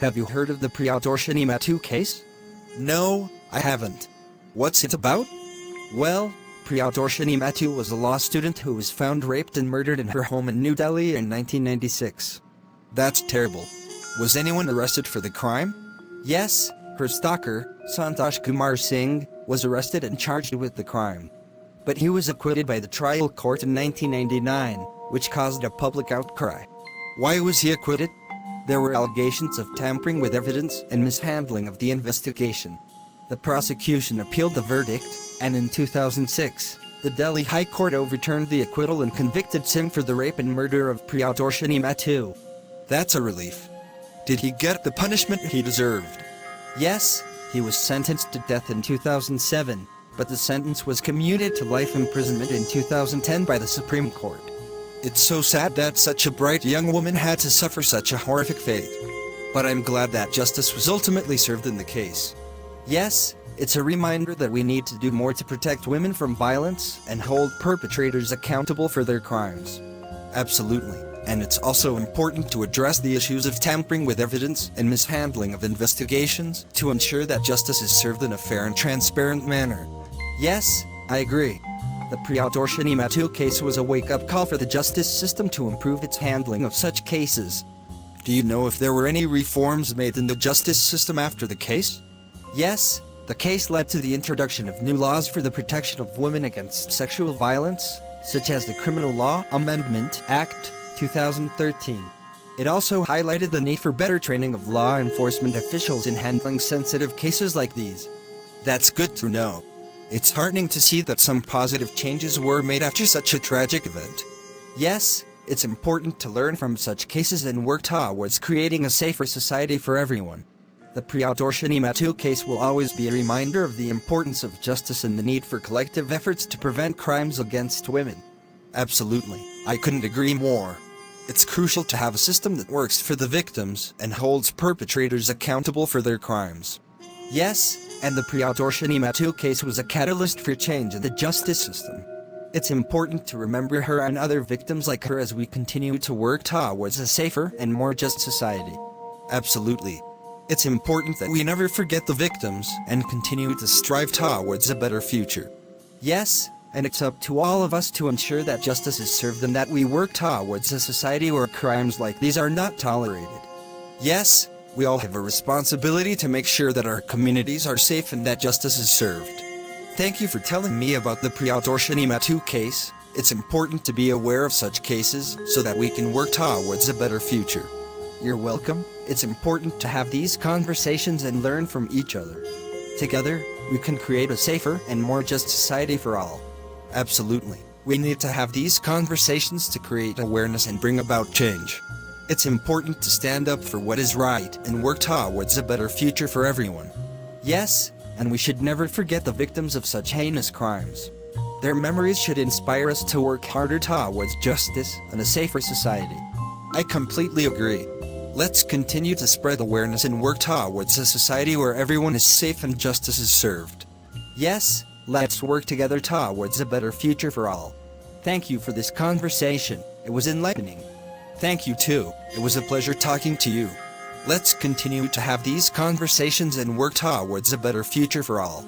Have you heard of the Priyadarshini Mattoo case? No, I haven't. What's it about? Well, Priyadarshini Mattoo was a law student who was found raped and murdered in her home in New Delhi in 1996. That's terrible. Was anyone arrested for the crime? Yes, her stalker, Santosh Kumar Singh, was arrested and charged with the crime. But he was acquitted by the trial court in 1999, which caused a public outcry. Why was he acquitted? There were allegations of tampering with evidence and mishandling of the investigation. The prosecution appealed the verdict, and in 2006, the Delhi High Court overturned the acquittal and convicted Singh for the rape and murder of Priyadarshini Mattoo. That's a relief. Did he get the punishment he deserved? Yes, he was sentenced to death in 2007, but the sentence was commuted to life imprisonment in 2010 by the Supreme Court. It's so sad that such a bright young woman had to suffer such a horrific fate. But I'm glad that justice was ultimately served in the case. Yes, it's a reminder that we need to do more to protect women from violence and hold perpetrators accountable for their crimes. Absolutely, and it's also important to address the issues of tampering with evidence and mishandling of investigations to ensure that justice is served in a fair and transparent manner. Yes, I agree. The Priyadarshini Mattoo case was a wake-up call for the justice system to improve its handling of such cases. Do you know if there were any reforms made in the justice system after the case? Yes, the case led to the introduction of new laws for the protection of women against sexual violence, such as the Criminal Law Amendment Act, 2013. It also highlighted the need for better training of law enforcement officials in handling sensitive cases like these. That's good to know. It's heartening to see that some positive changes were made after such a tragic event. Yes, it's important to learn from such cases and work towards creating a safer society for everyone. The Priyadarshini Mattoo case will always be a reminder of the importance of justice and the need for collective efforts to prevent crimes against women. Absolutely, I couldn't agree more. It's crucial to have a system that works for the victims and holds perpetrators accountable for their crimes. Yes, and the Priyadarshini Mattoo case was a catalyst for change in the justice system. It's important to remember her and other victims like her as we continue to work towards a safer and more just society. Absolutely. It's important that we never forget the victims and continue to strive towards a better future. Yes, and it's up to all of us to ensure that justice is served and that we work towards a society where crimes like these are not tolerated. Yes, we all have a responsibility to make sure that our communities are safe and that justice is served. Thank you for telling me about the Priyadarshini Mattoo case. It's important to be aware of such cases so that we can work towards a better future. You're welcome. It's important to have these conversations and learn from each other. Together, we can create a safer and more just society for all. Absolutely. We need to have these conversations to create awareness and bring about change. It's important to stand up for what is right and work towards a better future for everyone. Yes, and we should never forget the victims of such heinous crimes. Their memories should inspire us to work harder towards justice and a safer society. I completely agree. Let's continue to spread awareness and work towards a society where everyone is safe and justice is served. Yes, let's work together towards a better future for all. Thank you for this conversation. It was enlightening. Thank you too. It was a pleasure talking to you. Let's continue to have these conversations and work towards a better future for all.